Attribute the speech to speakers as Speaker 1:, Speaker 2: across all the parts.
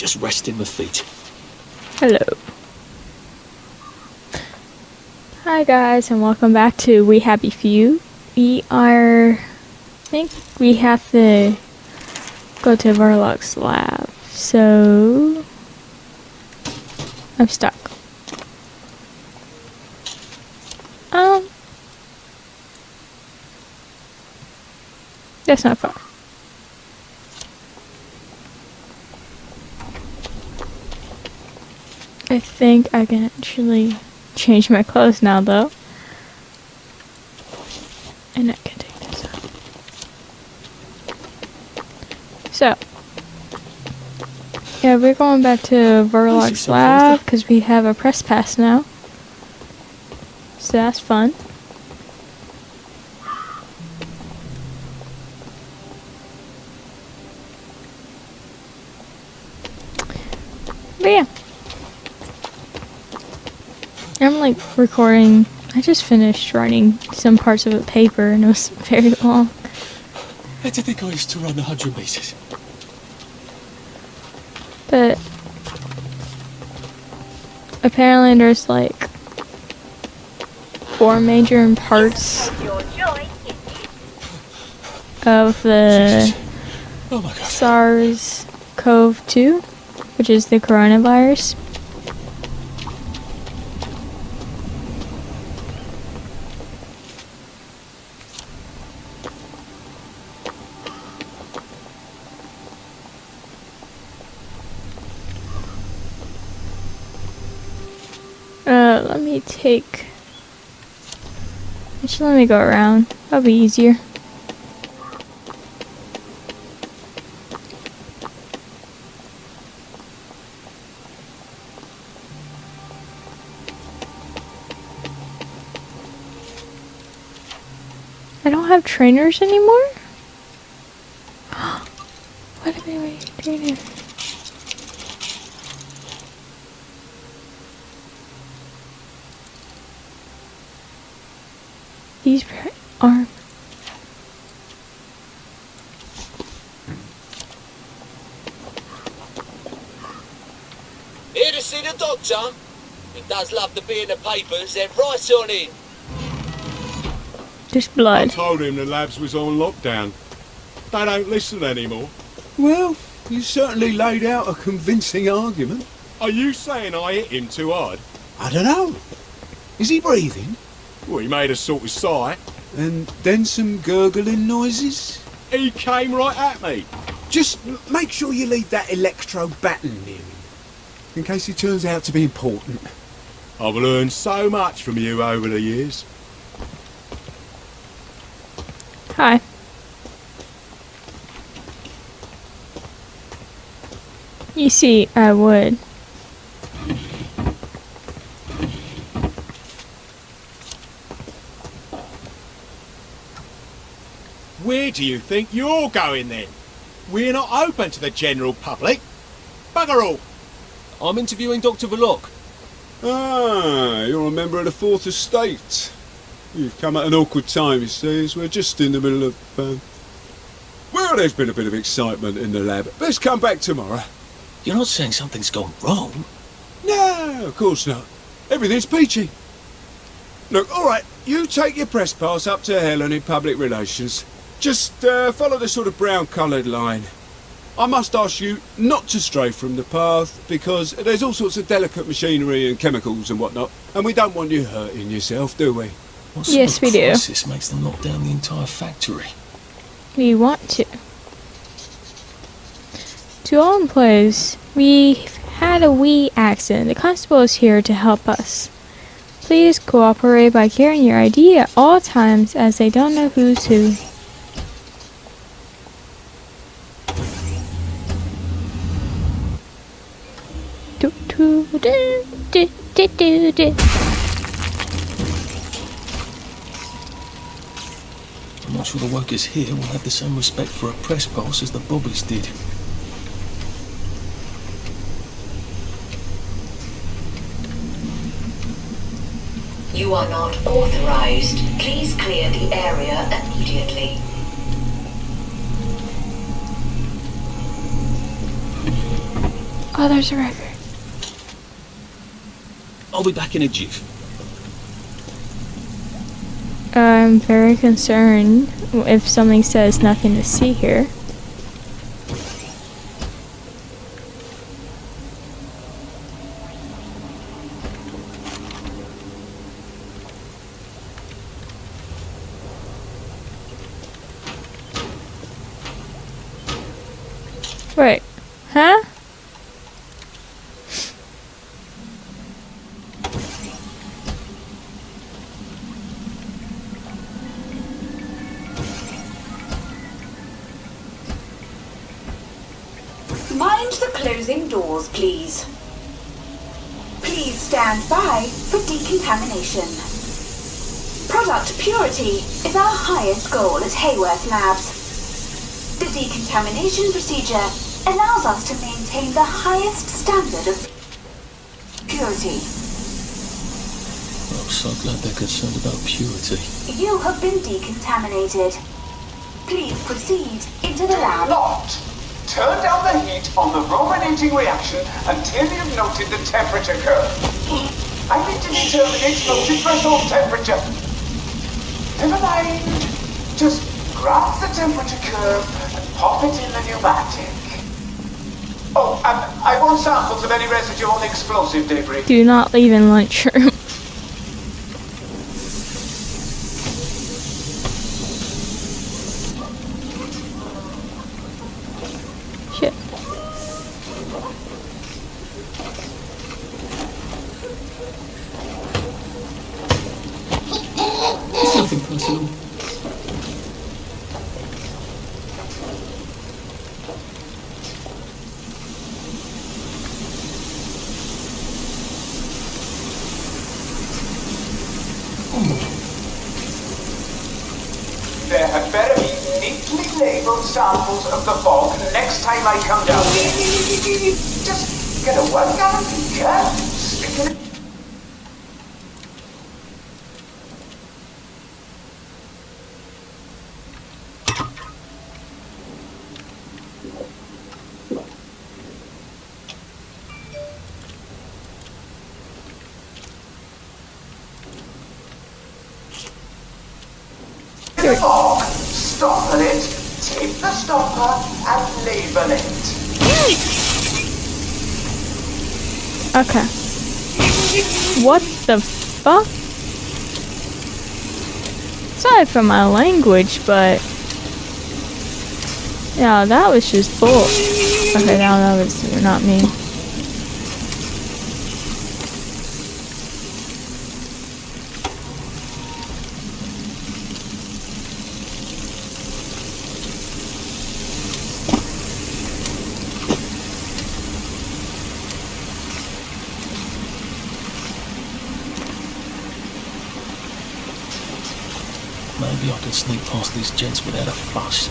Speaker 1: just resting my feet.
Speaker 2: Hello. Hi guys, and welcome back to HappyFew. I think we have to go to Verlock's lab, so I'm stuck. That's not fun. I think I can actually change my clothes now, though. And I can take this off. So, yeah, we're going back to Verlock's lab because we have a press pass now. So that's fun. But yeah. I'm like recording. I just finished writing some parts of a paper and it was very long.
Speaker 1: How do you think I used to run 100 meters?
Speaker 2: But apparently there's like 4 major parts of the SARS-CoV-2, which is the coronavirus. Let me take... Actually, let me go around. That'll be easier. I don't have trainers anymore? What am I doing here? These are...
Speaker 3: Here to see the doctor? He does love to be in the papers, they're right on in.
Speaker 2: There's blood.
Speaker 4: I told him the labs was on lockdown. They don't listen anymore.
Speaker 5: Well, you certainly laid out a convincing argument.
Speaker 4: Are you saying I hit him too hard?
Speaker 5: I don't know. Is he breathing?
Speaker 4: Well, he made a sort of sigh.
Speaker 5: And then some gurgling noises?
Speaker 4: He came right at me.
Speaker 5: Just make sure you leave that electro baton near him, in case he turns out to be important.
Speaker 4: I've learned so much from you over the years.
Speaker 2: Hi. You see, I would.
Speaker 4: Where do you think you're going then? We're not open to the general public. Bugger all.
Speaker 1: I'm interviewing Dr. Verlock.
Speaker 5: Ah, you're a member of the Fourth Estate. You've come at an awkward time, you see, as we're just in the middle of... Well, there's been a bit of excitement in the lab. Let's come back tomorrow.
Speaker 1: You're not saying something's gone wrong?
Speaker 5: No, of course not. Everything's peachy. Look, all right, you take your press pass up to Helen in public relations. Just follow the sort of brown-coloured line. I must ask you not to stray from the path, because there's all sorts of delicate machinery and chemicals and whatnot, and we don't want you hurting yourself, do we?
Speaker 1: What sort
Speaker 2: Yes,
Speaker 1: of
Speaker 2: we do.
Speaker 1: crisis makes them knock down the entire factory?
Speaker 2: We want to. To all employees, we've had a wee accident. The constable is here to help us. Please cooperate by carrying your ID at all times, as they don't know who's who.
Speaker 1: I'm not sure the workers here will have the same respect for a press pass as the Bobbies did.
Speaker 6: You are not authorized. Please clear the area immediately.
Speaker 2: Oh, there's a record.
Speaker 1: I'll be back in a jiff.
Speaker 2: I'm very concerned if something says nothing to see here. Wait, huh?
Speaker 6: Mind the closing doors, please. Please stand by for decontamination. Product purity is our highest goal at Hayworth Labs. The decontamination procedure allows us to maintain the highest standard of purity.
Speaker 1: I'm so glad they're concerned about purity.
Speaker 6: You have been decontaminated. Please proceed into the lab.
Speaker 7: Not turn down the heat on the brominating reaction until you've noted the temperature curve. I need to determine explosive threshold temperature. Never mind. Just graph the temperature curve and pop it in the pneumatic. Oh, and I want samples of any residual explosive debris.
Speaker 2: Do not leave in lunchroom. Shit.
Speaker 1: It's nothing personal.
Speaker 7: There had better be neatly labeled samples of the fog next time I come down. Just get a 1 gallon beaker, stick it in. The fog, stopper it, tape the stopper, and label it.
Speaker 2: Okay. What the fuck? Sorry for my language, but yeah, that was just bull. Okay, now that was not me.
Speaker 1: Maybe I can sneak past these gents without a fuss.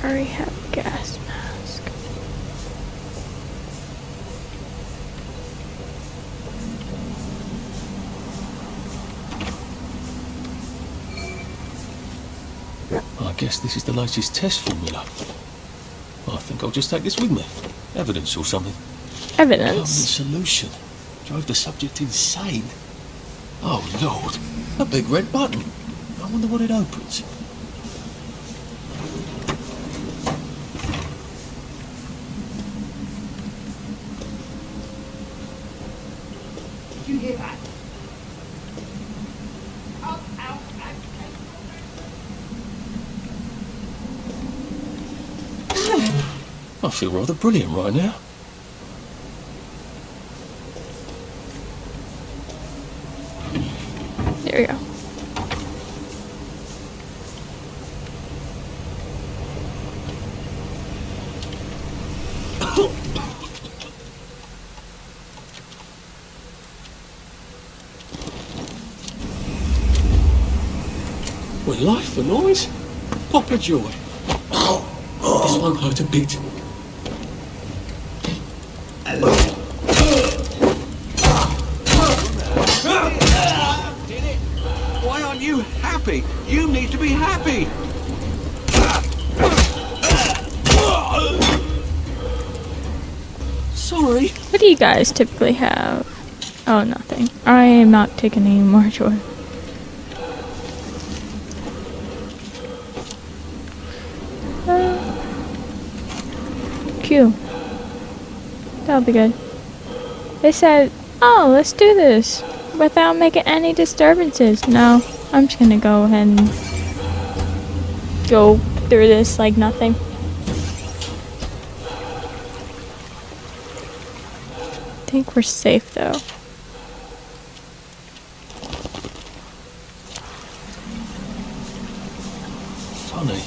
Speaker 2: I already have a gas mask.
Speaker 1: I guess this is the latest test formula. I think I'll just take this with me. Evidence or something. Permanent
Speaker 2: Evidence?
Speaker 1: solution. Drove the subject insane. Oh, Lord. A big red button. I wonder what it opens.
Speaker 7: Did you hear that?
Speaker 1: I feel rather brilliant right now.
Speaker 2: There we go.
Speaker 1: With life for noise? Pop a joy. This won't hurt a bit.
Speaker 5: you happy. You need to be happy.
Speaker 1: Sorry.
Speaker 2: What do you guys typically have? Oh, nothing. I am not taking any more joy. Q. That'll be good. They said, oh, let's do this without making any disturbances. No, I'm just gonna go ahead and go through this like nothing. I think we're safe though.
Speaker 1: Funny.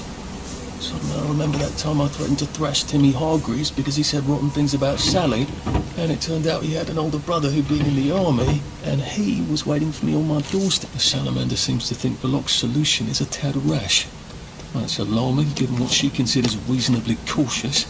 Speaker 1: Suddenly I remember that time I threatened to thrash Timmy Hargreaves because he said rotten things about Sally, and it turned out he had an older brother who'd been in the army, and he was waiting for me on my doorstep. The salamander seems to think Belloq's solution is a tad rash. That's alarming, given what she considers reasonably cautious.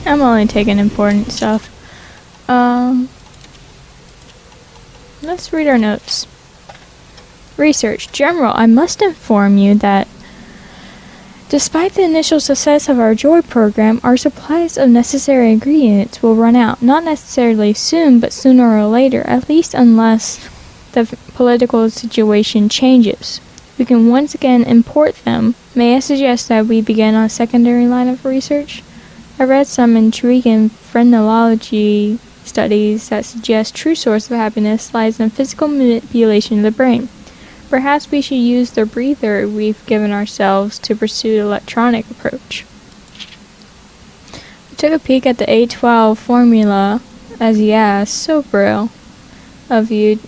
Speaker 2: I'm only taking important stuff. Let's read our notes. Research. General, I must inform you that despite the initial success of our Joy program, our supplies of necessary ingredients will run out. Not necessarily soon, but sooner or later, at least unless the political situation changes. We can once again import them. May I suggest that we begin on a secondary line of research? I read some intriguing phrenology studies that suggest true source of happiness lies in physical manipulation of the brain. Perhaps we should use the breather we've given ourselves to pursue the electronic approach. I took a peek at the A12 formula as he asked. So brilliant of you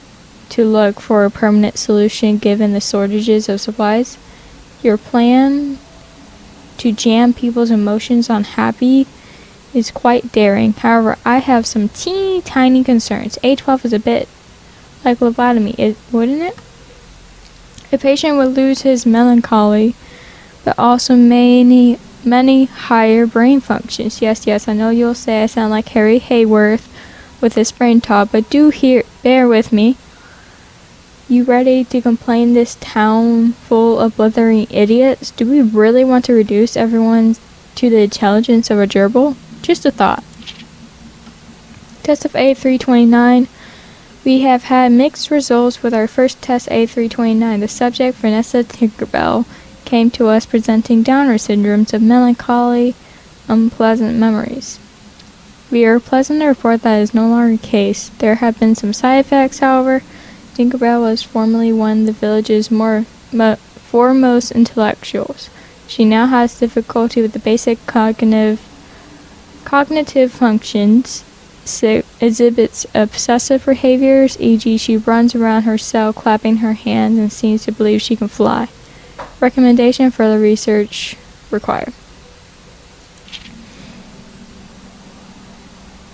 Speaker 2: to look for a permanent solution given the shortages of supplies. Your plan to jam people's emotions on happy is quite daring. However, I have some teeny tiny concerns. A12 is a bit like lobotomy, wouldn't it? A patient would lose his melancholy, but also many higher brain functions. Yes, I know you'll say I sound like Harry Hayworth with his brain talk, but bear with me. You ready to complain this town full of blithering idiots? Do we really want to reduce everyone to the intelligence of a gerbil? Just a thought. Test of A329. We have had mixed results with our first test A329. The subject, Vanessa Tinkerbell, came to us presenting Downer syndromes of melancholy, unpleasant memories. We are pleasant to report that is no longer the case. There have been some side effects, however. Tinkerbell was formerly one of the village's foremost intellectuals. She now has difficulty with the basic cognitive functions, exhibits obsessive behaviors, e.g. she runs around her cell clapping her hands and seems to believe she can fly. Recommendation: further research required.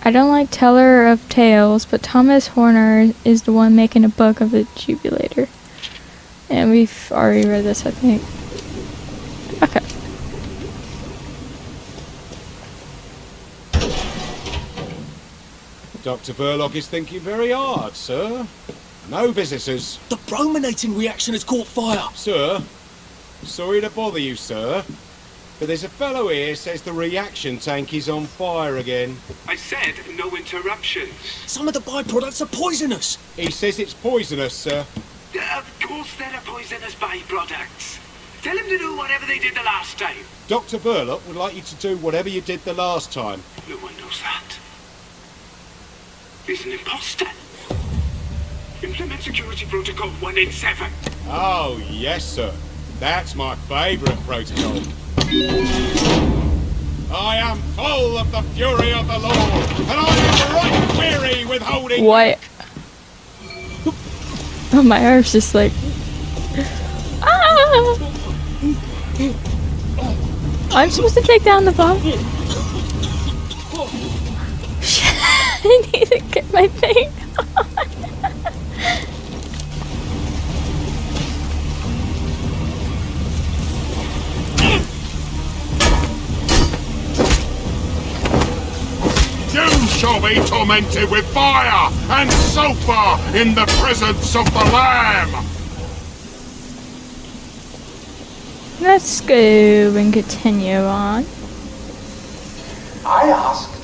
Speaker 2: I don't like teller of tales, but Thomas Horner is the one making a book of the Jubilator. And we've already read this, I think. Okay.
Speaker 4: Dr. Verloc is thinking very hard, sir. No visitors.
Speaker 1: The brominating reaction has caught fire.
Speaker 4: Sir, sorry to bother you, sir, but there's a fellow here says the reaction tank is on fire again.
Speaker 7: I said no interruptions.
Speaker 1: Some of the byproducts are poisonous.
Speaker 4: He says it's poisonous, sir.
Speaker 7: Of course there are poisonous byproducts. Tell him to do whatever they did the last time.
Speaker 4: Dr. Verloc would like you to do whatever you did the last time.
Speaker 7: No one knows that. He's an imposter. Implement security protocol 187.
Speaker 4: Oh, yes, sir. That's my favourite protocol. I am full of the fury of the Lord, and I am right weary with holding.
Speaker 2: What? Oh, my arm's just like... Ah! I'm supposed to take down the bomb? I need to get my thing on.
Speaker 8: You shall be tormented with fire and sulphur in the presence of the Lamb!
Speaker 2: Let's go and continue on.
Speaker 7: I asked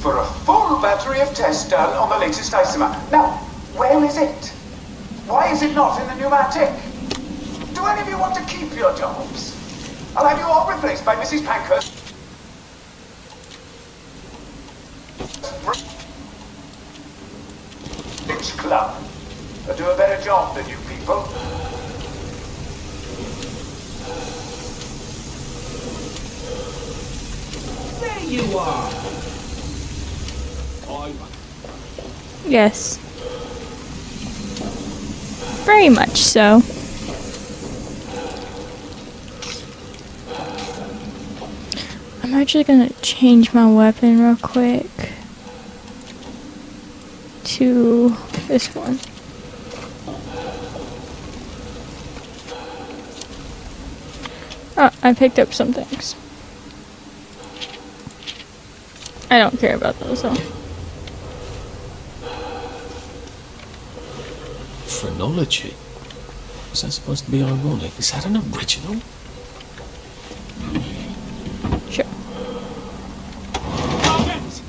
Speaker 7: for a full battery of tests done on the latest isomer. Now, where is it? Why is it not in the pneumatic? Do any of you want to keep your jobs? I'll have you all replaced by Mrs. Pankhurst. Bridge Club. They'll do a better job than you people.
Speaker 9: There you are.
Speaker 2: Yes. Very much so. I'm actually gonna change my weapon real quick to this one. Oh, I picked up some things. I don't care about those though.
Speaker 1: Phrenology? Is that supposed to be ironic? Is that an original?
Speaker 2: Sure.
Speaker 5: Sergeant!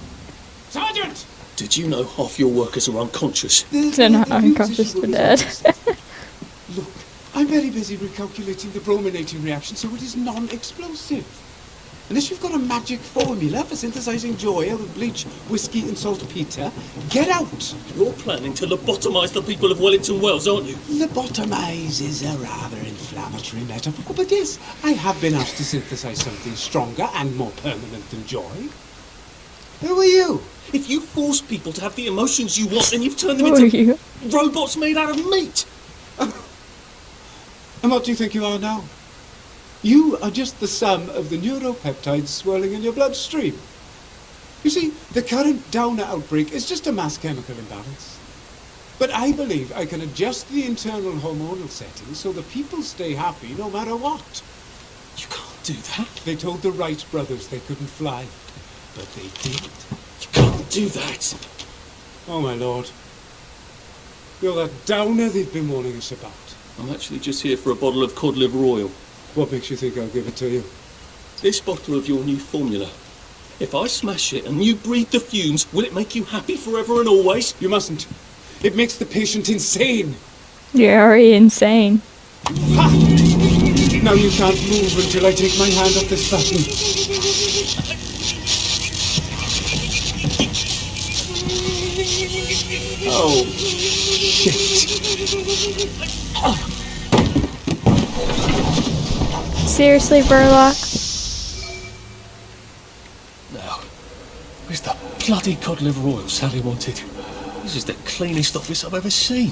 Speaker 5: Sergeant!
Speaker 1: Did you know half your workers are unconscious?
Speaker 2: They're not unconscious, they're dead.
Speaker 5: Look, I'm very busy recalculating the brominating reaction so it is non-explosive. Unless you've got a magic formula for synthesizing joy out of bleach, whiskey and saltpeter, get out!
Speaker 1: You're planning to lobotomize the people of Wellington Wells, aren't you?
Speaker 5: Lobotomize is a rather inflammatory metaphor, but yes, I have been asked to synthesize something stronger and more permanent than joy. Who are you?
Speaker 1: If you force people to have the emotions you want, then you've turned them
Speaker 2: Who are
Speaker 1: into
Speaker 2: you?
Speaker 1: robots made out of meat!
Speaker 5: And what do you think you are now? You are just the sum of the neuropeptides swirling in your bloodstream. You see, the current Downer outbreak is just a mass chemical imbalance. But I believe I can adjust the internal hormonal settings so the people stay happy no matter what.
Speaker 1: You can't do that.
Speaker 5: They told the Wright brothers they couldn't fly, but they did.
Speaker 1: You can't do that.
Speaker 5: Oh, my lord. You're that Downer they've been warning us about.
Speaker 1: I'm actually just here for a bottle of cod liver oil.
Speaker 5: What makes you think I'll give it to you?
Speaker 1: This bottle of your new formula. If I smash it and you breathe the fumes, will it make you happy forever and always?
Speaker 5: You mustn't. It makes the patient insane.
Speaker 2: You're already insane.
Speaker 5: Ha! Now you can't move until I take my hand off this button. Oh, shit.
Speaker 2: Seriously, Burlock?
Speaker 1: Now, where's the bloody cod liver oil Sally wanted? This is the cleanest office I've ever seen.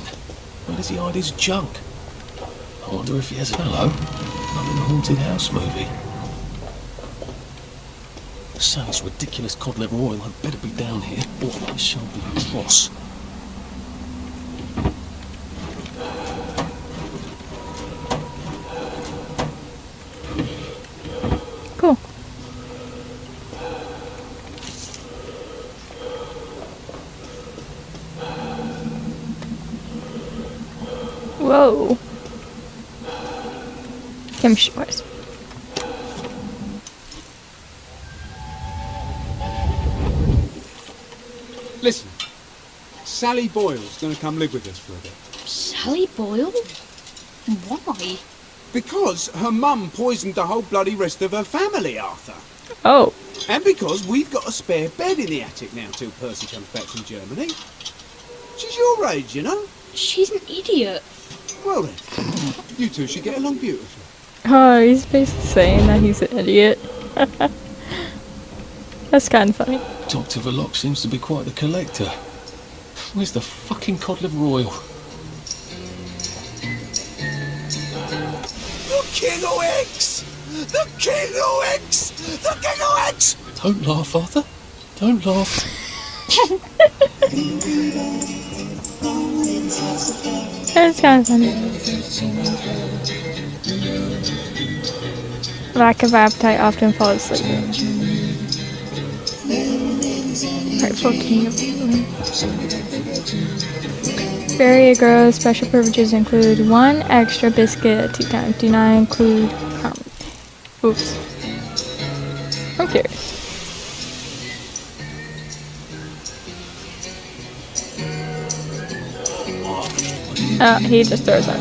Speaker 1: Where does he hide his junk? I wonder if he has a hello. I'm in a haunted house movie. Sally's ridiculous cod liver oil had better be down here, or I shall be cross.
Speaker 2: Cool. Whoa. Chemistry wise.
Speaker 5: Listen, Sally Boyle's going to come live with us for a bit.
Speaker 10: Sally Boyle? Why?
Speaker 5: Because her mum poisoned the whole bloody rest of her family, Arthur.
Speaker 2: Oh.
Speaker 5: And because we've got a spare bed in the attic now till Percy comes back from Germany. She's your age, you know.
Speaker 10: She's an idiot.
Speaker 5: Well then, you two should get along beautifully.
Speaker 2: Oh, he's basically saying that he's an idiot. That's kind of funny.
Speaker 1: Dr. Verloc seems to be quite the collector. Where's the fucking cod liver oil?
Speaker 5: King of Eggs! The King of Eggs! The King of Eggs!
Speaker 1: Don't laugh, Arthur. Don't laugh.
Speaker 2: That's kind of funny. Lack of appetite often fall asleep. Rightful king of England. Very gross. Special privileges include 1 extra biscuit at 2 times. Do not include oops. I'm curious. Oh, he just throws up.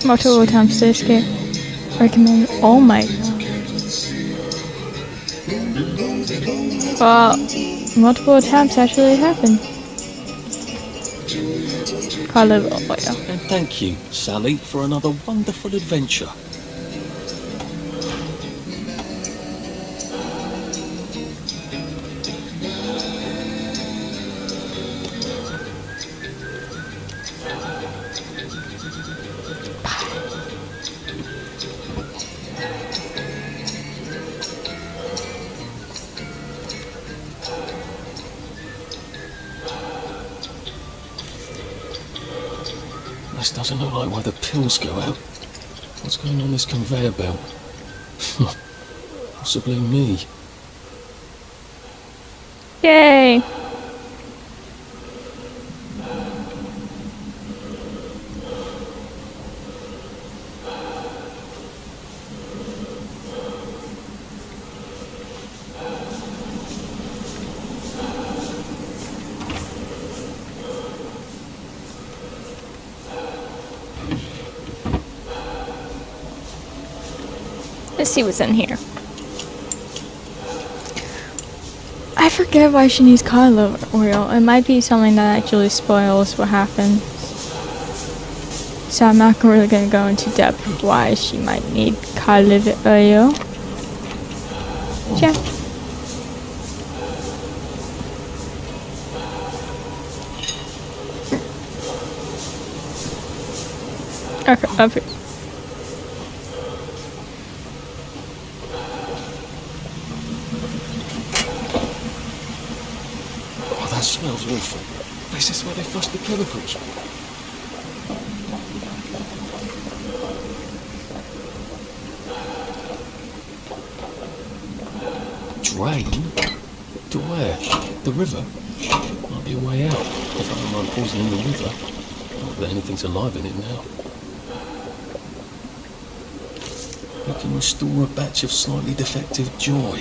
Speaker 2: Multiple attempts to escape. Recommend. Oh my god. Well, multiple attempts actually happened. I live it later.
Speaker 1: And thank you, Sally, for another wonderful adventure. This doesn't look like where the pills go out. What's going on this conveyor belt? Possibly me.
Speaker 2: Yay! Let's see what's in here. I forget why she needs cod liver oil. It might be something that actually spoils what happens. So I'm not really going to go into depth of why she might need cod liver oil. Yeah. Okay, up here.
Speaker 1: Oh, that smells awful. This is where they flush the chemicals. Drain? To where? The river? Might be a way out, if I don't mind poisoning the river. Not that anything's alive in it now. You can restore a batch of slightly defective joy.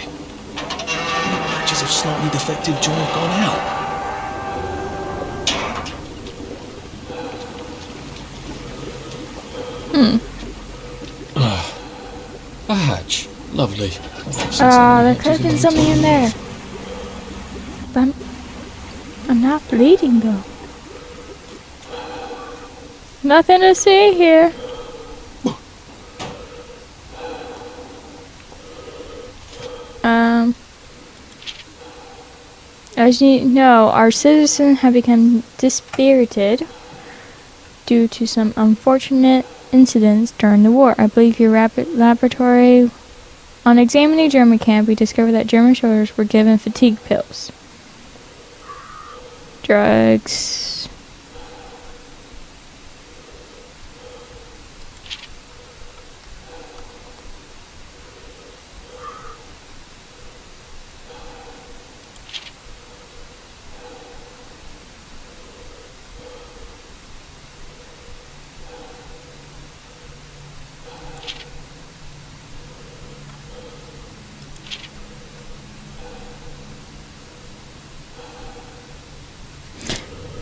Speaker 1: Batches of slightly defective joy have gone out. A hatch. Lovely.
Speaker 2: There could have been something in there. But I'm not bleeding though. Nothing to see here. As you know, our citizens have become dispirited due to some unfortunate incidents during the war. I believe your laboratory... On examining German camp, we discovered that German soldiers were given fatigue pills. Drugs...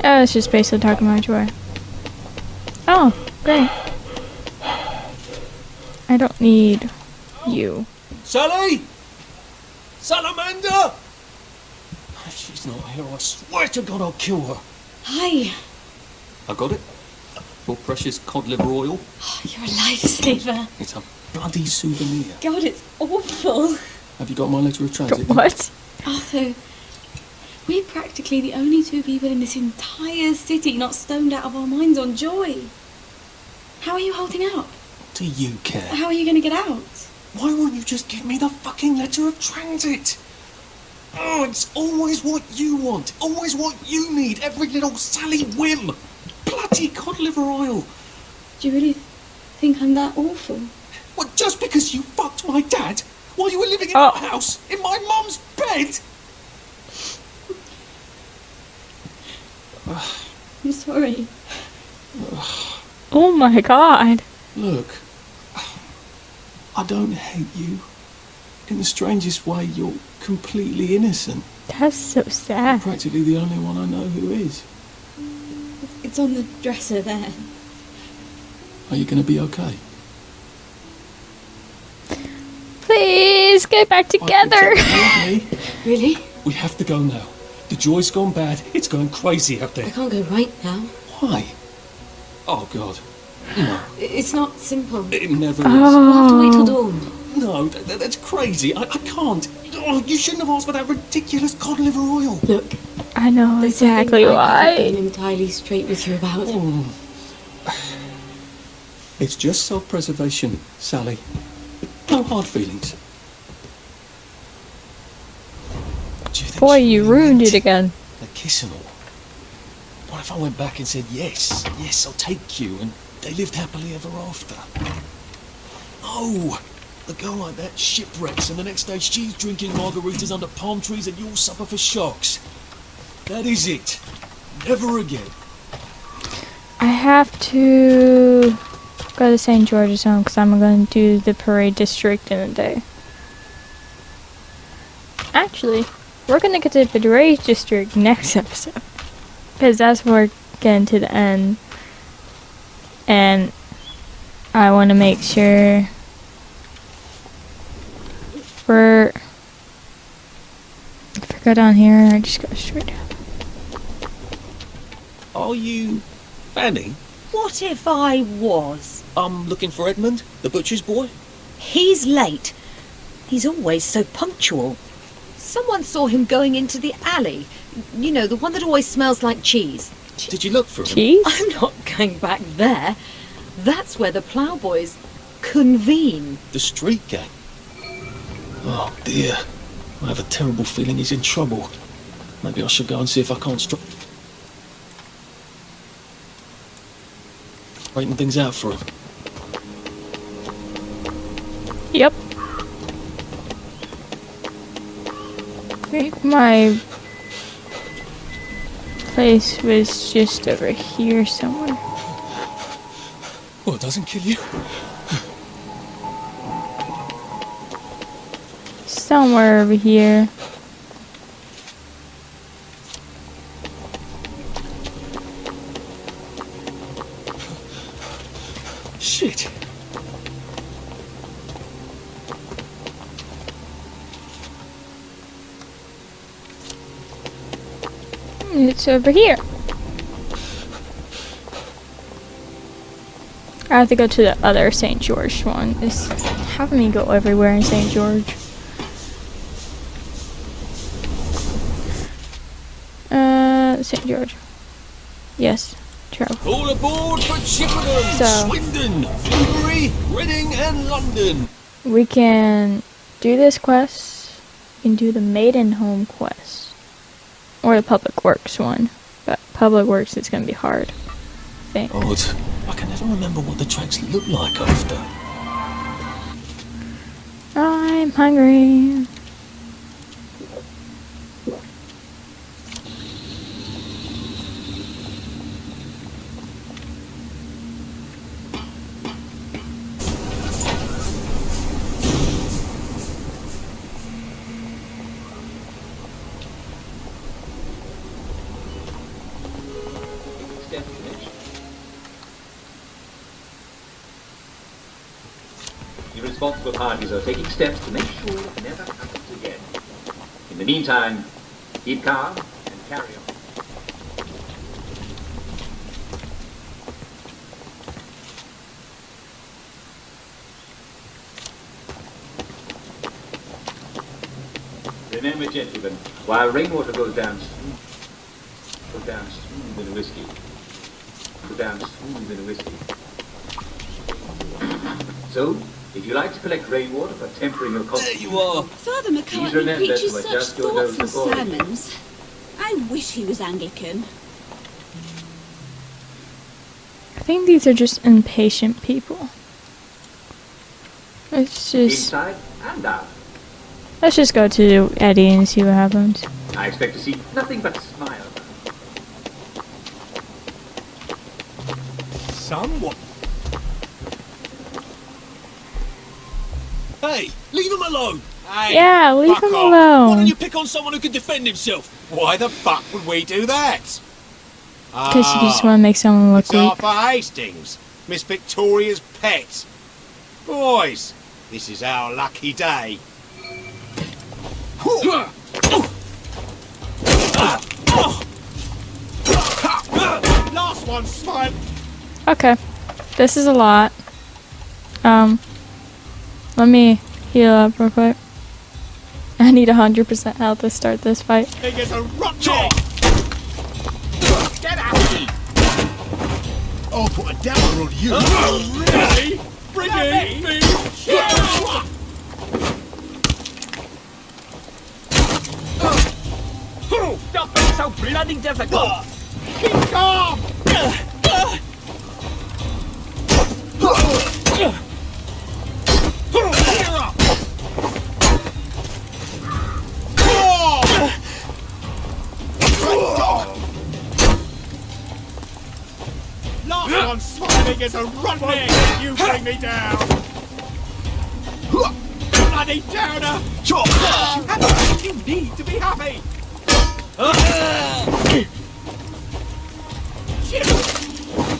Speaker 2: Oh, it's just basically talking about joy. Oh, great. I don't need you.
Speaker 1: Sally! Salamander! If she's not here, I swear to God I'll kill her.
Speaker 10: Hi.
Speaker 1: I got it. Your precious cod liver oil.
Speaker 10: Oh, you're a lifesaver.
Speaker 1: It's a bloody souvenir.
Speaker 10: God, it's awful.
Speaker 1: Have you got my letter of transit?
Speaker 2: What?
Speaker 10: Arthur, we're practically the only two people in this entire city not stoned out of our minds on joy. How are you holding out?
Speaker 1: Do you care?
Speaker 10: How are you going to get out?
Speaker 1: Why won't you just give me the fucking letter of transit? Oh, it's always what you want. Always what you need. Every little Sally whim. Bloody cod liver oil.
Speaker 10: Do you really think I'm that awful?
Speaker 1: What, just because you fucked my dad while you were living in our house, in my mum's bed?
Speaker 10: I'm sorry.
Speaker 2: Oh my god.
Speaker 1: Look, I don't hate you. In the strangest way, you're completely innocent.
Speaker 2: That's so sad.
Speaker 1: Practically the only one I know who is.
Speaker 10: It's on the dresser there.
Speaker 1: Are you going to be okay?
Speaker 2: Please get back together.
Speaker 10: Really?
Speaker 1: We have to go now. The joy's gone bad. It's going crazy out there.
Speaker 10: I can't go right now.
Speaker 1: Why? Oh, God. No.
Speaker 10: It's not simple.
Speaker 1: It never is.
Speaker 10: We'll have to wait till dawn.
Speaker 1: No, that's crazy. I can't. Oh, you shouldn't have asked for that ridiculous cod liver oil.
Speaker 10: Look.
Speaker 2: I know exactly
Speaker 10: I haven't
Speaker 2: why.
Speaker 10: been entirely straight with you about.
Speaker 1: It's just self-preservation, Sally. No hard feelings. Do you think
Speaker 2: Boy,
Speaker 1: she
Speaker 2: you
Speaker 1: really
Speaker 2: ruined
Speaker 1: meant
Speaker 2: it again.
Speaker 1: the kiss and all? What if I went back and said, yes, I'll take you, and they lived happily ever after? Oh, a girl like that shipwrecks, and the next day she's drinking margaritas under palm trees and you'll suffer for shocks. That is it. Never again.
Speaker 2: I have to go to St. George's Home because I'm going to do the parade district in a day. Actually, we're going to get to the parade district next episode. Because that's where we're getting to the end. And I want to make sure if I go down here, I just go straight down.
Speaker 1: Are you Fanny?
Speaker 11: What if I was?
Speaker 1: I'm looking for Edmund, the butcher's boy.
Speaker 11: He's late. He's always so punctual. Someone saw him going into the alley. You know, the one that always smells like cheese.
Speaker 1: Did you look for him?
Speaker 2: Cheese?
Speaker 11: I'm not going back there. That's where the ploughboys convene.
Speaker 1: The street gang? Oh dear. I have a terrible feeling he's in trouble. Maybe I should go and see if I can't straighten things out for him.
Speaker 2: Yep. I think my place was just over here somewhere.
Speaker 1: Well, it doesn't kill you.
Speaker 2: Somewhere over here.
Speaker 1: Shit.
Speaker 2: It's over here. I have to go to the other St. George one. It's having me go everywhere in St. George. St. George. Yes. Travel.
Speaker 1: All aboard for Chippenham,
Speaker 2: So-
Speaker 1: Swindon, Newbury, Reading and London.
Speaker 2: We can do this quest. We can do the Maiden Home quest. Or the Public Works one. But Public Works is going to be hard. I think.
Speaker 1: Odd. I can never remember what the tracks look like after.
Speaker 2: I'm hungry.
Speaker 12: The responsible parties are taking steps to make sure it never happens again. In the meantime, keep calm and carry on. Remember, gentlemen, while rainwater goes down smooth in a whiskey. Go down smooth in a whiskey. So, if you like to collect rainwater for tempering your coffee...
Speaker 13: There you are!
Speaker 14: Father
Speaker 12: Please
Speaker 14: McCartney
Speaker 12: remember
Speaker 14: preaches
Speaker 12: to
Speaker 14: such
Speaker 12: adjust your nose
Speaker 14: thoughtful
Speaker 12: accordingly.
Speaker 14: sermons. I wish he was Anglican.
Speaker 2: I think these are just impatient people. Let's just
Speaker 12: Inside and out.
Speaker 2: let's just go to Eddie and see what happens.
Speaker 12: I expect to see nothing but smiles.
Speaker 1: Somewhat. Hey, leave him alone!
Speaker 5: Hey,
Speaker 2: Yeah, leave
Speaker 5: fuck
Speaker 2: him
Speaker 5: off.
Speaker 1: Why
Speaker 2: alone.
Speaker 1: don't you pick on someone who can defend himself?
Speaker 5: Why the fuck would we do that?
Speaker 2: Because you just want to make someone look
Speaker 5: It's
Speaker 2: weak.
Speaker 5: Arthur Hastings, Miss Victoria's pet. Boys, this is our lucky day. Last one, smile.
Speaker 2: Okay, this is a lot. Let me heal up real quick. I need 100% health to start this fight.
Speaker 5: He gets a rotten egg. Get out!
Speaker 8: I'll put a downer on you.
Speaker 5: Really? Bring in me.
Speaker 9: Stop being so bloody difficult!
Speaker 5: Keep calm. Cheer up. Last one smiling is a rotten egg. You bring me down. Bloody downer. You have everything you need to be happy. Shit.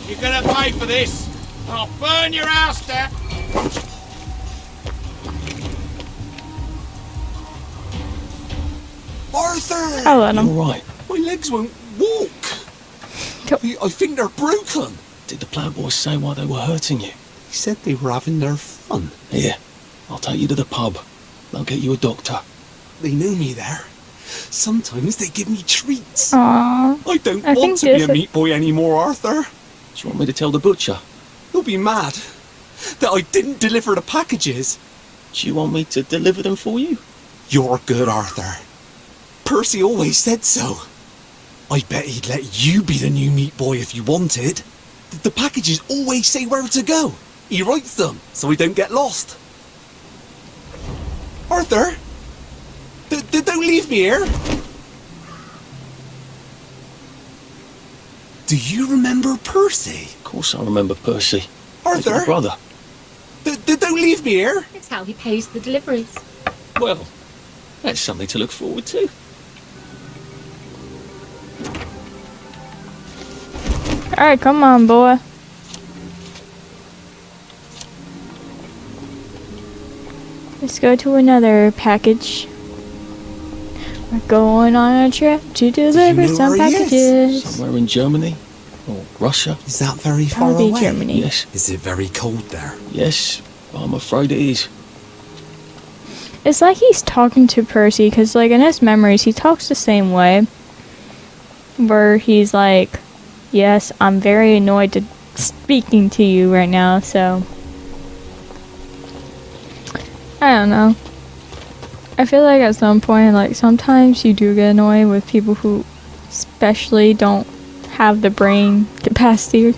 Speaker 5: You're gonna pay for this. I'll burn your house down.
Speaker 15: Arthur!
Speaker 2: I'll let him.
Speaker 1: All right.
Speaker 15: My legs won't walk. I think they're broken.
Speaker 1: Did the plant boys say why they were hurting you?
Speaker 15: He said they were having their fun.
Speaker 1: Here, I'll take you to the pub. They'll get you a doctor.
Speaker 15: They know me there. Sometimes they give me treats.
Speaker 2: Aww.
Speaker 15: I don't
Speaker 2: I
Speaker 15: want
Speaker 2: think
Speaker 15: to be
Speaker 2: this-
Speaker 15: a meat boy anymore, Arthur.
Speaker 1: Do you want me to tell the butcher?
Speaker 15: He'll be mad that I didn't deliver the packages.
Speaker 1: Do you want me to deliver them for you?
Speaker 15: You're good, Arthur. Percy always said so. I bet he'd let you be the new meat boy if you wanted. The packages always say where to go. He writes them so we don't get lost. Arthur, don't leave me here. Do you remember Percy?
Speaker 1: Of course I remember Percy. He's
Speaker 15: Arthur,
Speaker 1: my brother.
Speaker 15: don't leave me here.
Speaker 11: It's how he pays the deliveries.
Speaker 1: Well, that's something to look forward to.
Speaker 2: Alright, come on, boy. Let's go to another package. We're going on a trip to deliver
Speaker 15: know
Speaker 2: some
Speaker 15: where he is?
Speaker 2: packages.
Speaker 1: Somewhere in Germany or Russia.
Speaker 15: Is that very far
Speaker 2: Probably
Speaker 15: away?
Speaker 2: Germany.
Speaker 1: Yes,
Speaker 15: Is it very cold there?
Speaker 1: yes, I'm afraid it is.
Speaker 2: It's like he's talking to Percy, because, like, in his memories, he talks the same way. Where he's like, yes, I'm very annoyed to speaking to you right now, so... I don't know. I feel like at some point, like, sometimes you do get annoyed with people who especially don't have the brain capacity.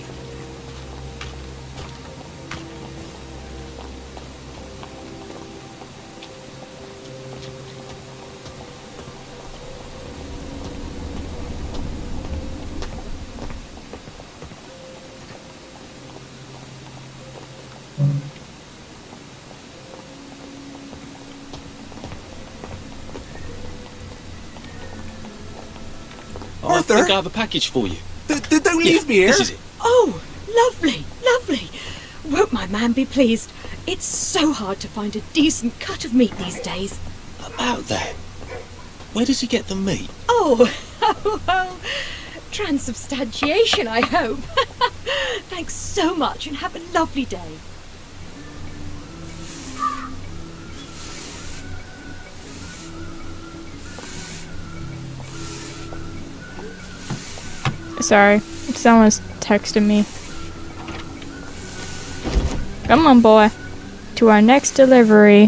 Speaker 1: I think I have a package for you.
Speaker 15: Don't leave me here.
Speaker 1: This is it.
Speaker 11: Oh, lovely, lovely. Won't my man be pleased? It's so hard to find a decent cut of meat these days.
Speaker 1: About that. Where does he get the meat?
Speaker 11: Oh, well, transubstantiation, I hope. Thanks so much and have a lovely day.
Speaker 2: Sorry, someone's texting me. Come on, boy. To our next delivery,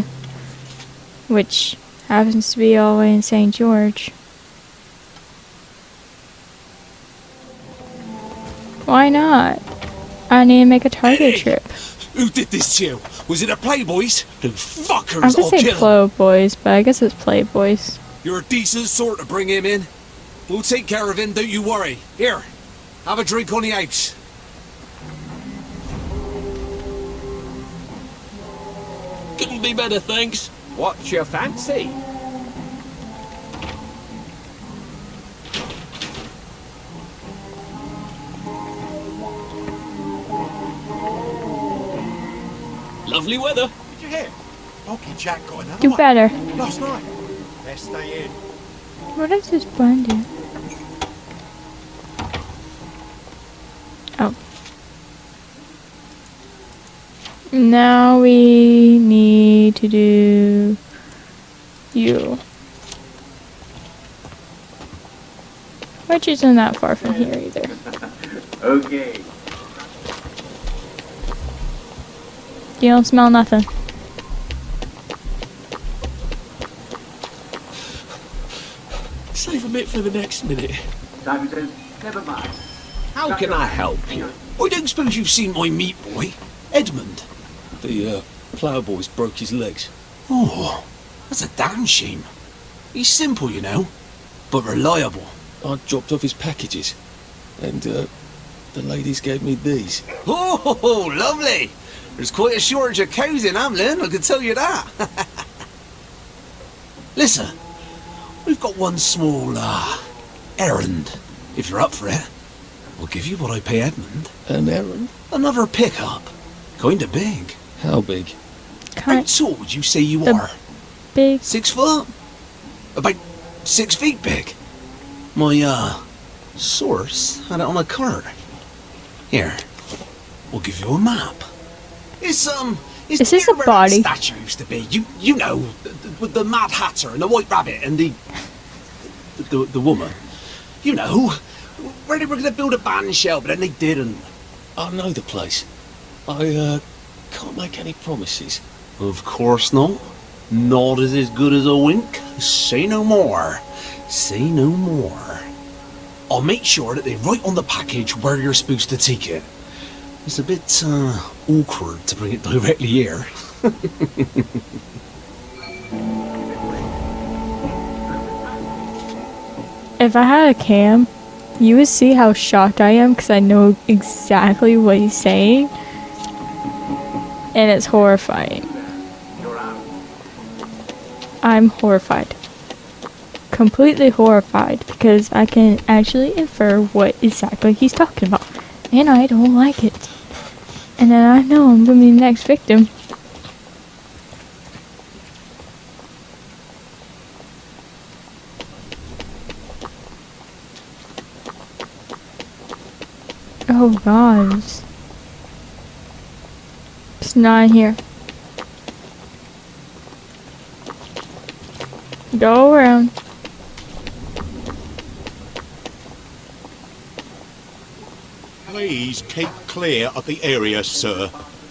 Speaker 2: which happens to be all the way in St. George. Why not? I need to make a Target trip.
Speaker 15: Who did this to you? Was it the Playboys? The fuckers,
Speaker 2: I was gonna
Speaker 15: I'll
Speaker 2: say
Speaker 15: kill 'em.
Speaker 2: Playboys, but I guess it's Playboys.
Speaker 15: You're a decent sort to bring him in. We'll take care of him, don't you worry. Here, have a drink on the house.
Speaker 1: Couldn't be better, thanks.
Speaker 9: What's your fancy?
Speaker 1: Lovely weather.
Speaker 4: Did you hear? Bulky Jack got another
Speaker 2: Do
Speaker 4: one
Speaker 2: better.
Speaker 4: last night. Let's stay in.
Speaker 2: What does this button do? Oh. Now we need to do you. Which isn't that far from here either.
Speaker 12: Okay.
Speaker 2: You don't smell nothing.
Speaker 1: Save a bit for the next minute.
Speaker 12: Simon says, never mind.
Speaker 15: How can I help you? I don't suppose you've seen my meat boy, Edmund.
Speaker 1: The ploughboy's broke his legs.
Speaker 15: Oh, that's a damn shame. He's simple, you know, but reliable.
Speaker 1: I dropped off his packages, and the ladies gave me these.
Speaker 15: Oh, lovely. There's quite a shortage of cows in Hamlin, I can tell you that. Listen, we've got one small, errand. If you're up for it, I'll give you what I pay Edmund.
Speaker 1: An errand?
Speaker 15: Another pickup. Kinda big.
Speaker 1: How big?
Speaker 15: How tall would you say you are?
Speaker 2: Big.
Speaker 15: 6 foot? About 6 feet big. My, source had it on a card. Here, we'll give you a map. It's
Speaker 2: Is this a
Speaker 15: near where
Speaker 2: body?
Speaker 15: that statue used to be. You know, with the Mad Hatter and the White Rabbit and the woman. You know, where they were going to build a band shell, but then they didn't.
Speaker 1: I know the place. I can't make any promises.
Speaker 15: Of course not. Not as good as a wink. Say no more. Say no more. I'll make sure that they write on the package where you're supposed to take it. It's a bit awkward to bring it directly here.
Speaker 2: If I had a cam, you would see how shocked I am because I know exactly what he's saying. And it's horrifying. I'm horrified. Completely horrified because I can actually infer what exactly he's talking about. And I don't like it. And then I know I'm gonna be the next victim. Oh god. It's not in here. Go around.
Speaker 4: Please keep clear of the area, sir.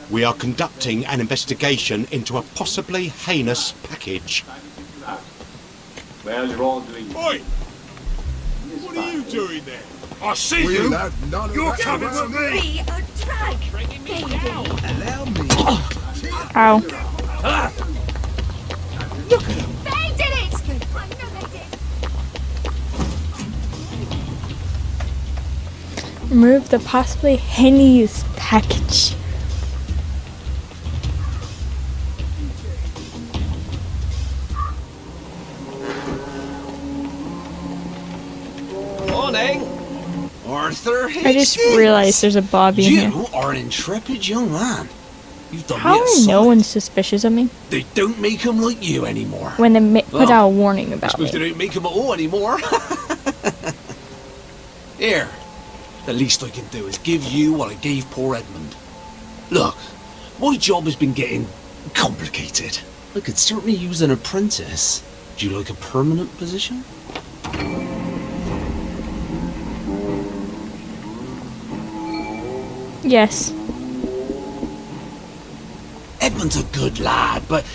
Speaker 4: We are conducting an investigation into a possibly heinous package.
Speaker 12: Well, you're all doing...
Speaker 8: Oi! What are you doing there? I see you! You're coming with me!
Speaker 14: Be a drag, baby.
Speaker 8: Allow me.
Speaker 2: Ow.
Speaker 8: Look at him!
Speaker 14: They did it! I know they did.
Speaker 2: Remove the possibly heinous package.
Speaker 1: Morning!
Speaker 15: Arthur
Speaker 2: I just realized there's a Bobby in here.
Speaker 15: You are an intrepid young man. You've done
Speaker 2: How
Speaker 15: me a
Speaker 2: are no
Speaker 15: solid.
Speaker 2: one suspicious of me
Speaker 15: They don't make them like you anymore.
Speaker 2: when they put
Speaker 15: Oh.
Speaker 2: out a warning
Speaker 15: I
Speaker 2: about
Speaker 15: suppose they
Speaker 2: me?
Speaker 15: don't make them at all anymore. Here, the least I can do is give you what I gave poor Edmund. Look, my job has been getting complicated. I could certainly use an apprentice. Do you like a permanent position?
Speaker 2: Yes.
Speaker 15: Edmund's a good lad, but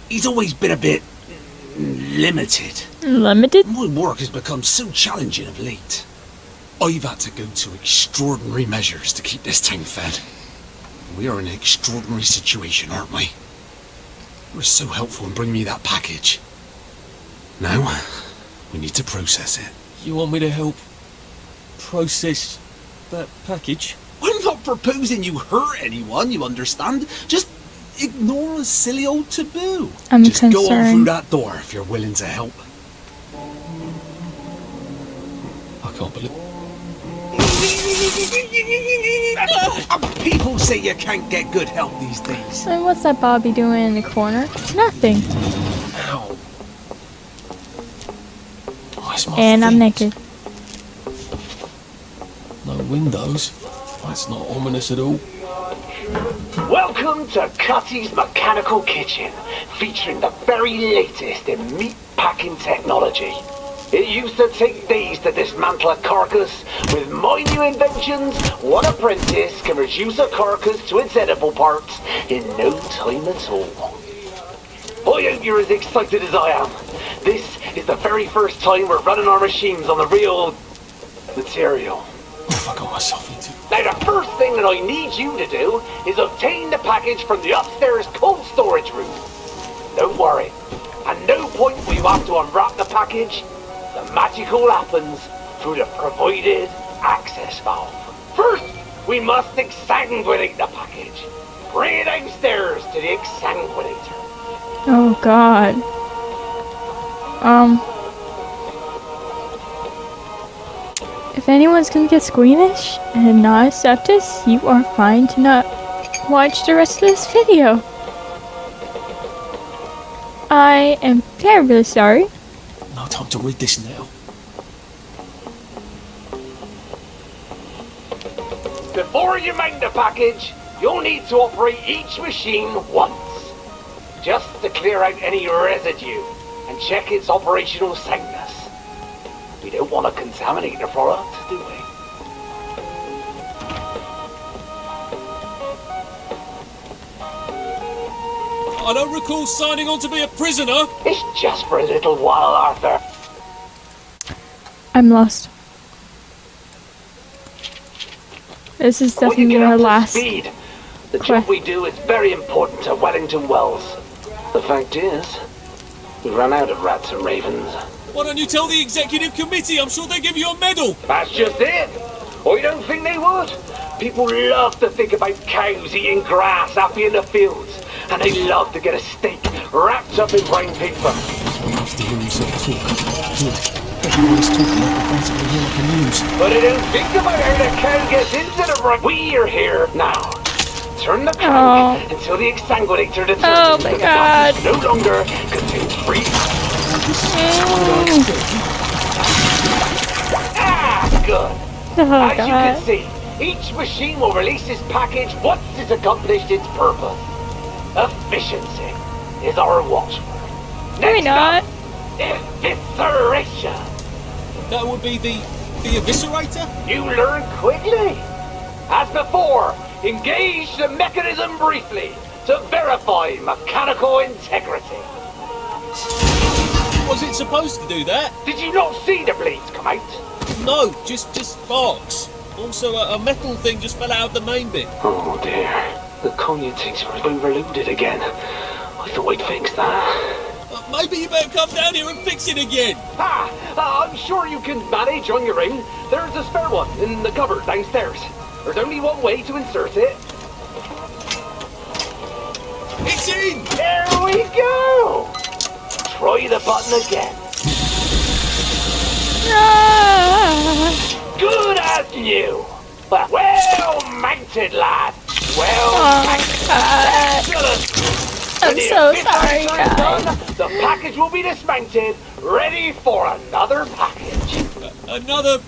Speaker 15: he's always been a bit limited.
Speaker 2: Limited?
Speaker 15: My work has become so challenging of late. I've had to go to extraordinary measures to keep this town fed. We are in an extraordinary situation, aren't we? You were so helpful in bringing me that package. Now, we need to process it.
Speaker 1: You want me to help process that package?
Speaker 15: I'm not proposing you hurt anyone, you understand? Just ignore a silly old taboo.
Speaker 2: I'm
Speaker 15: Just go on through
Speaker 2: concerned.
Speaker 15: that door if you're willing to help.
Speaker 1: I can't believe...
Speaker 15: People say you can't get good help these days.
Speaker 2: And what's that Bobby doing in the corner? Nothing.
Speaker 1: Ow. Oh, it's my
Speaker 2: And I'm
Speaker 1: feet.
Speaker 2: naked.
Speaker 1: No windows. That's not ominous at all.
Speaker 7: Welcome to Cutty's Mechanical Kitchen, featuring the very latest in meat packing technology. It used to take days to dismantle a carcass. With my new inventions, one apprentice can reduce a carcass to its edible parts in no time at all. I hope you're as excited as I am. This is the very first time we're running our machines on the real material.
Speaker 1: What have I got myself into?
Speaker 7: Now the first thing that I need you to do is obtain the package from the upstairs cold storage room. Don't worry, at no point will you have to unwrap the package. The magic all happens through the provided access valve. First, we must exsanguinate the package. Bring it downstairs to the exsanguinator.
Speaker 2: Oh god. If anyone's gonna get squeamish and not accept us, you are fine to not watch the rest of this video. I am terribly sorry.
Speaker 1: No time to read this now.
Speaker 7: Before you mount the package, you'll need to operate each machine once, just to clear out any residue and check its operational soundness. We don't want to contaminate the product, do we?
Speaker 1: I don't recall signing on to be a prisoner.
Speaker 7: It's just for a little while, Arthur.
Speaker 2: I'm lost. This is
Speaker 7: When you
Speaker 2: definitely
Speaker 7: get
Speaker 2: our
Speaker 7: up to
Speaker 2: last
Speaker 7: speed, the job we do is very important to Wellington Wells. The fact is, we ran out of rats and ravens.
Speaker 1: Why don't you tell the executive committee? I'm sure they give you a medal.
Speaker 7: That's just it. I don't think they would. People love to think about cows eating grass happy in the fields. And they love to get a steak wrapped up in brown paper.
Speaker 1: Have to hear himself talk. Good. Everyone's talking like the fans of the York News.
Speaker 7: But they don't think about how the cow gets into the right. We are here now. Turn the crank until the exsanguinator determines that the gas no longer contains free. Good. As you can see, each machine will release its package once it's accomplished its purpose. Efficiency is our watchword.
Speaker 2: Maybe not.
Speaker 7: Evisceration.
Speaker 1: That would be the eviscerator?
Speaker 7: You learn quickly. As before, engage the mechanism briefly to verify mechanical integrity.
Speaker 1: Was it supposed to do that?
Speaker 7: Did you not see the blades come out?
Speaker 1: No, just sparks. Also, a metal thing just fell out of the main bit.
Speaker 7: Oh dear, the commutator was overloaded again. I thought I'd fix that.
Speaker 1: Maybe you better come down here and fix it again.
Speaker 7: I'm sure you can manage on your own. There's a spare one in the cupboard downstairs. There's only one way to insert it.
Speaker 1: It's in!
Speaker 7: There we go! Try the button again. Good as new. Well mounted, lad. Well mounted. Excellent.
Speaker 2: I'm so sorry, guys.
Speaker 7: The package will be dismounted, ready for another package.
Speaker 1: Another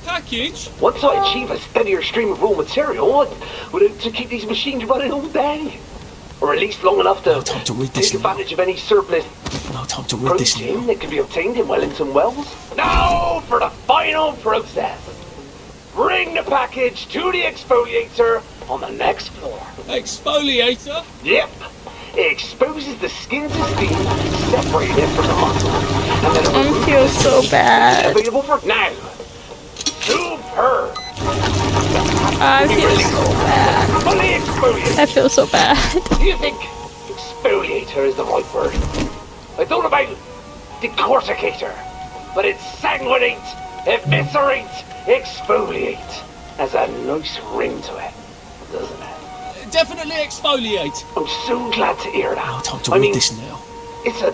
Speaker 1: package?
Speaker 7: Once I achieve a steadier stream of raw material, I would hope to keep these machines running all day. Or at least long enough to take advantage of any surplus protein that can be obtained in Wellington Wells. Now for the final process.
Speaker 3: Bring the package to the exfoliator on the next floor.
Speaker 9: Exfoliator?
Speaker 3: Yep. It exposes the skin to steam, separating it from the muscle. And then it
Speaker 2: I feel so bad.
Speaker 3: available for now. Superb.
Speaker 2: I feel so bad.
Speaker 3: Fully exfoliated.
Speaker 2: I feel so bad.
Speaker 3: Do you think exfoliator is the right word? I thought about decorticator, but it's sanguinate, eviscerate, exfoliate. Has a nice ring to it, doesn't it?
Speaker 9: Definitely exfoliate.
Speaker 3: I'm so glad to hear that.
Speaker 1: Time to read this now.
Speaker 3: It's a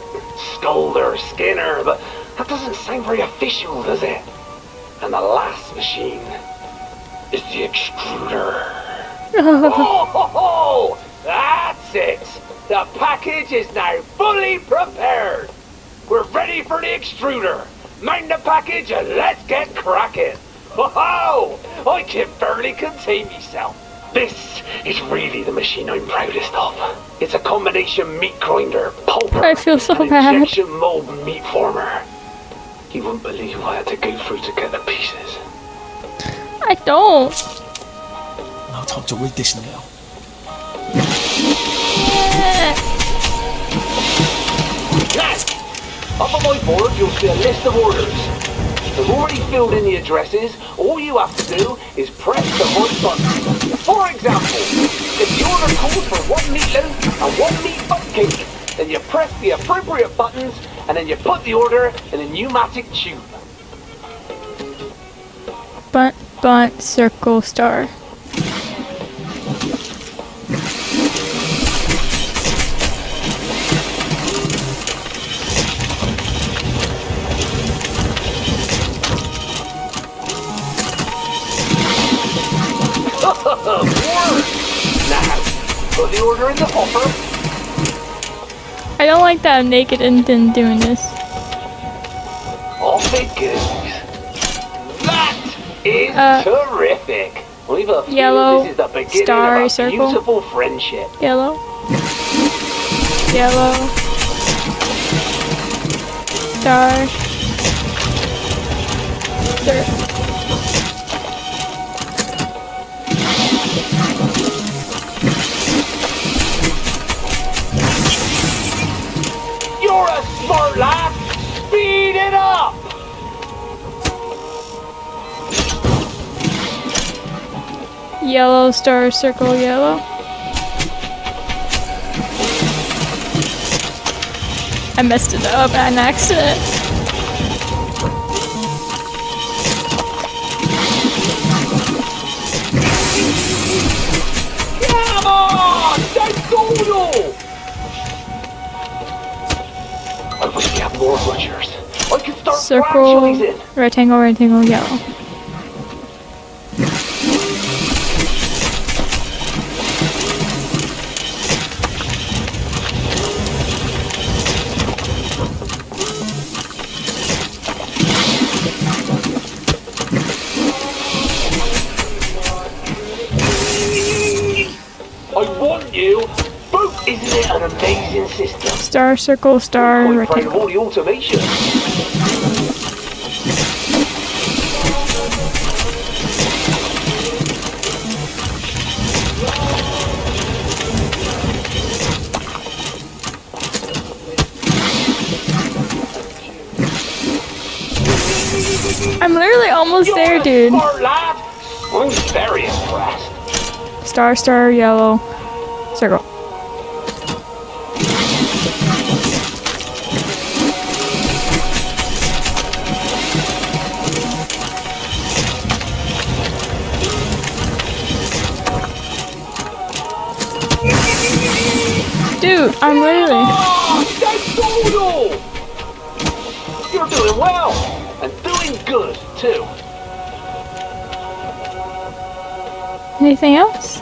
Speaker 3: Scolder, Skinner, but that doesn't sound very official, does it? And the last machine is the extruder. Oh, that's it. The package is now fully prepared. We're ready for the extruder. Mount the package and let's get cracking. Oh, I can barely contain myself. This is really the machine I'm proudest of. It's a combination meat grinder, pulper,
Speaker 2: I feel so
Speaker 3: and
Speaker 2: bad.
Speaker 3: injection mold meat former. You wouldn't believe what I had to go through to get the pieces.
Speaker 2: I don't.
Speaker 1: No time to read this now.
Speaker 3: Yes! Up on my board, you'll see a list of orders. I've already filled in the addresses. All you have to do is press the right button. For example, if the order calls for 1 meatloaf and 1 meat bun cake, then you press the appropriate buttons and then you put the order in a pneumatic tube.
Speaker 2: Bunt, circle, star.
Speaker 3: Now, put the order in the hopper.
Speaker 2: I don't like that I'm naked and then doing this.
Speaker 3: Off it goes. That is terrific. We've a few.
Speaker 2: Yellow,
Speaker 3: This is the beginning
Speaker 2: star,
Speaker 3: of a
Speaker 2: circle.
Speaker 3: beautiful friendship.
Speaker 2: Yellow. Yellow. Star. Circle.
Speaker 3: You're a smart lad. Speed it up.
Speaker 2: Yellow, star, circle, yellow. I messed it up at an accident.
Speaker 3: Come on! Don't doodle! I wish we had more butchers. I could start
Speaker 2: Circle,
Speaker 3: franchising.
Speaker 2: rectangle, yellow.
Speaker 3: I want you. Both, isn't it an amazing system?
Speaker 2: Star, circle, star,
Speaker 3: I'm quite proud of
Speaker 2: rectangle.
Speaker 3: all the automation.
Speaker 2: I'm literally almost there, dude.
Speaker 3: Smart lad. I'm very impressed.
Speaker 2: Star, star, yellow, circle. Dude, I'm literally.
Speaker 3: You're doing well and doing good too.
Speaker 2: Anything else?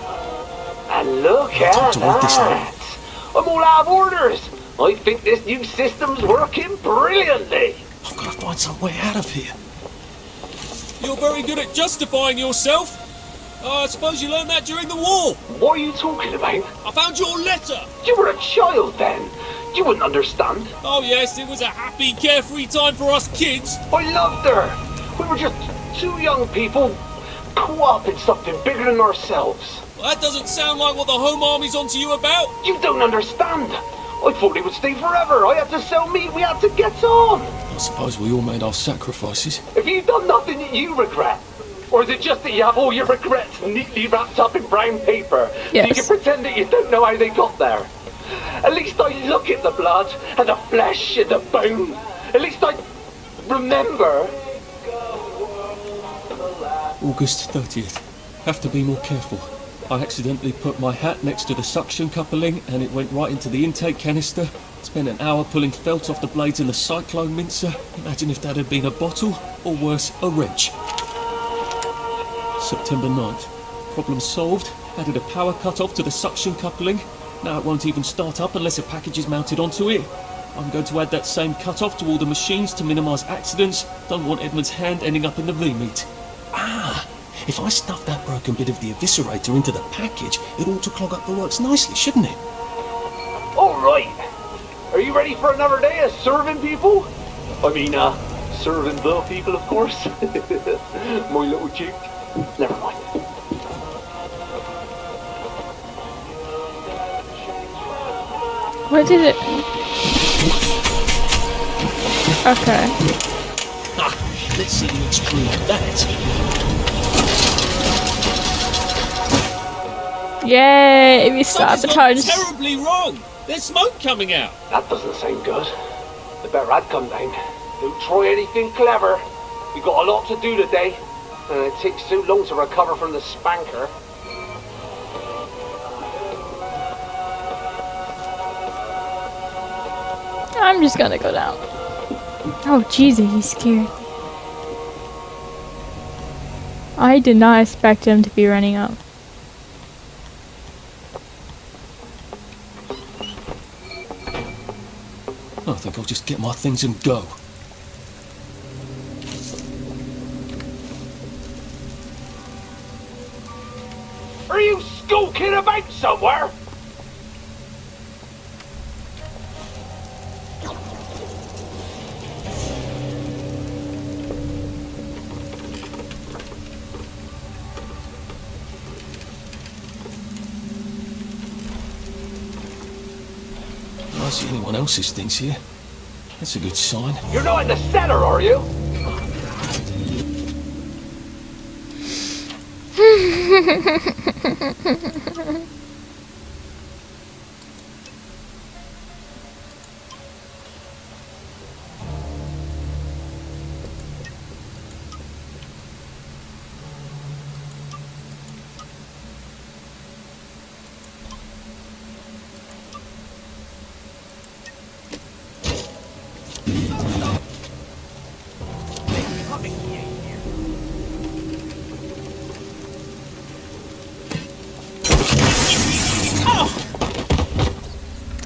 Speaker 3: And look at that. I'm all out of orders. I think this new system's working brilliantly.
Speaker 1: I've got to find some way out of here.
Speaker 9: You're very good at justifying yourself. I suppose you learned that during the war.
Speaker 3: What are you talking about?
Speaker 9: I found your letter.
Speaker 3: You were a child then. You wouldn't understand.
Speaker 9: Oh yes, it was a happy, carefree time for us kids.
Speaker 3: I loved her. We were just two young people caught up in something bigger than ourselves.
Speaker 9: Well, that doesn't sound like what the Home Army's onto you about.
Speaker 3: You don't understand. I thought they would stay forever. I had to sell meat. We had to get on.
Speaker 1: I suppose we all made our sacrifices.
Speaker 3: Have you done nothing that you regret? Or is it just that you have all your regrets neatly wrapped up in brown paper?
Speaker 2: Yes.
Speaker 3: So you can pretend that you don't know how they got there? At least I look at the blood and the flesh and the bone. At least I remember.
Speaker 1: August 30th. Have to be more careful. I accidentally put my hat next to the suction coupling and it went right into the intake canister. Spent an hour pulling felt off the blades in the cyclone mincer. Imagine if that had been a bottle, or worse, a wrench. September 9th. Problem solved. Added a power cut-off to the suction coupling. Now it won't even start up unless a package is mounted onto it. I'm going to add that same cut-off to all the machines to minimise accidents. Don't want Edmund's hand ending up in the V-meat. Ah! If I stuff that broken bit of the eviscerator into the package, it ought to clog up the works nicely, shouldn't it?
Speaker 3: All right. Are you ready for another day of serving people? I mean, serving the people, of course. My little cheek. Never mind.
Speaker 2: What did it? Okay.
Speaker 1: Ha! Let's see you extrude that.
Speaker 2: Yay! We
Speaker 9: Something's
Speaker 2: sabotaged.
Speaker 9: gone terribly wrong. There's smoke coming out.
Speaker 3: That doesn't sound good. The better I'd come down. Don't try anything clever. We've got a lot to do today, and it takes so long to recover from the spanker.
Speaker 2: I'm just gonna go down. Oh, Jesus, he's scared. I did not expect him to be running up.
Speaker 1: I think I'll just get my things and go.
Speaker 3: Are you skulking about somewhere?
Speaker 1: I see anyone else's things here. That's a good sign.
Speaker 3: You're not in the cellar, are you?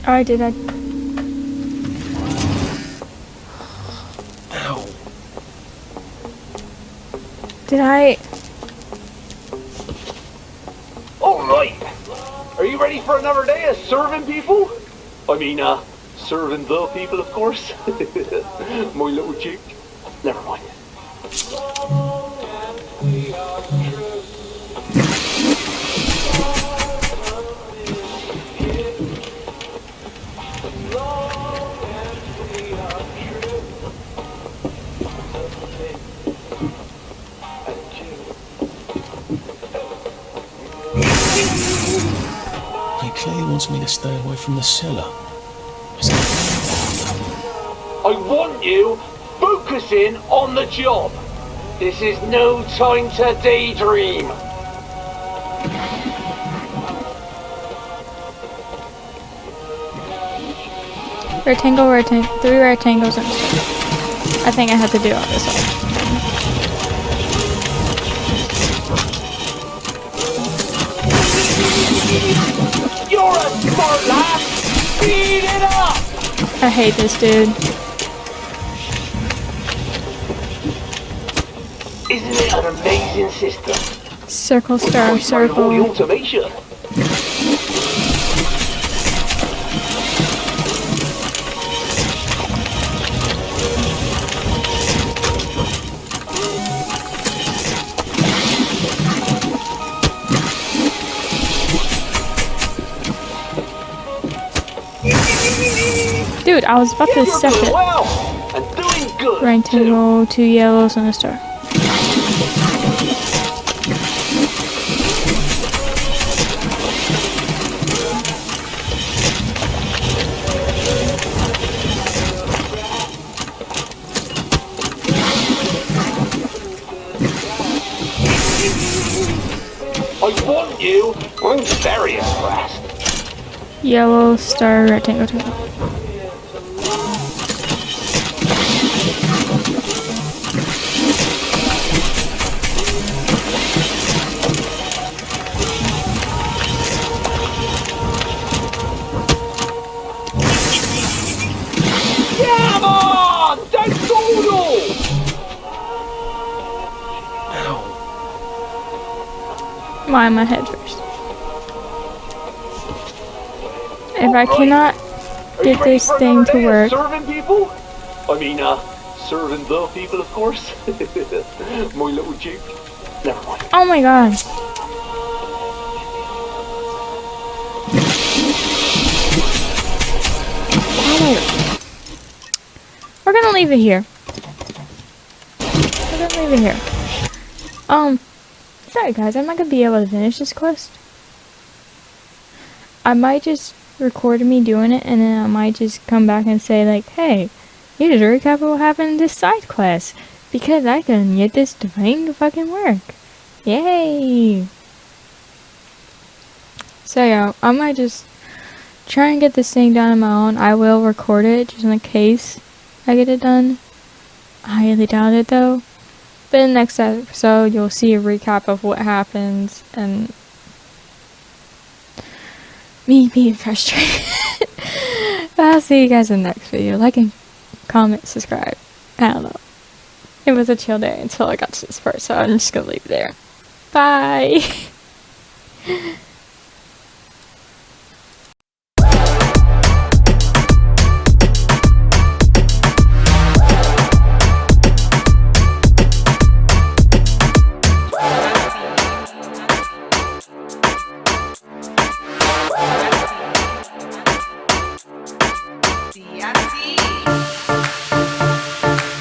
Speaker 2: Alright, did I?
Speaker 1: Ow.
Speaker 2: Did I?
Speaker 3: All right. Are you ready for another day of serving people? I mean, serving the people, of course. My little cheek. Never mind.
Speaker 1: He clearly wants me to stay away from the cellar.
Speaker 3: I want you focusing on the job. This is no time to daydream.
Speaker 2: Rectangle, rectangle, 3 rectangles and I think I have to do it on this one.
Speaker 3: You're a smart lass. Speed it up.
Speaker 2: I hate this dude.
Speaker 3: Isn't it an amazing system?
Speaker 2: Circle, star,
Speaker 3: All the
Speaker 2: circle.
Speaker 3: automation.
Speaker 2: Dude, I was about to
Speaker 3: You're
Speaker 2: set
Speaker 3: doing
Speaker 2: it.
Speaker 3: well and doing good.
Speaker 2: Rectangle, 2 yellows, and a star.
Speaker 3: I want you. I'm very impressed.
Speaker 2: Yellow, star, rectangle, 2.
Speaker 3: Come on! Don't dawdle!
Speaker 2: Why my head first? If I cannot
Speaker 3: Are you
Speaker 2: get
Speaker 3: ready
Speaker 2: this
Speaker 3: for
Speaker 2: thing
Speaker 3: another
Speaker 2: to
Speaker 3: day of
Speaker 2: work,
Speaker 3: serving people? I mean, serving the people, of course. My little Duke. Never mind.
Speaker 2: oh my god. Oh my god. We're gonna leave it here. We're gonna leave it here. Sorry guys, I'm not gonna be able to finish this quest. I might just record me doing it, and then I might just come back and say like, hey, here's a recap of what happened in this side quest, because I couldn't get this thing to fucking work. Yay! So yeah, I might just try and get this thing done on my own. I will record it just in case I get it done. I highly doubt it though. But in the next episode, you'll see a recap of what happens and me being frustrated. But I'll see you guys in the next video. Like and comment, subscribe. I don't know. It was a chill day until I got to this part, so I'm just gonna leave it there. Bye!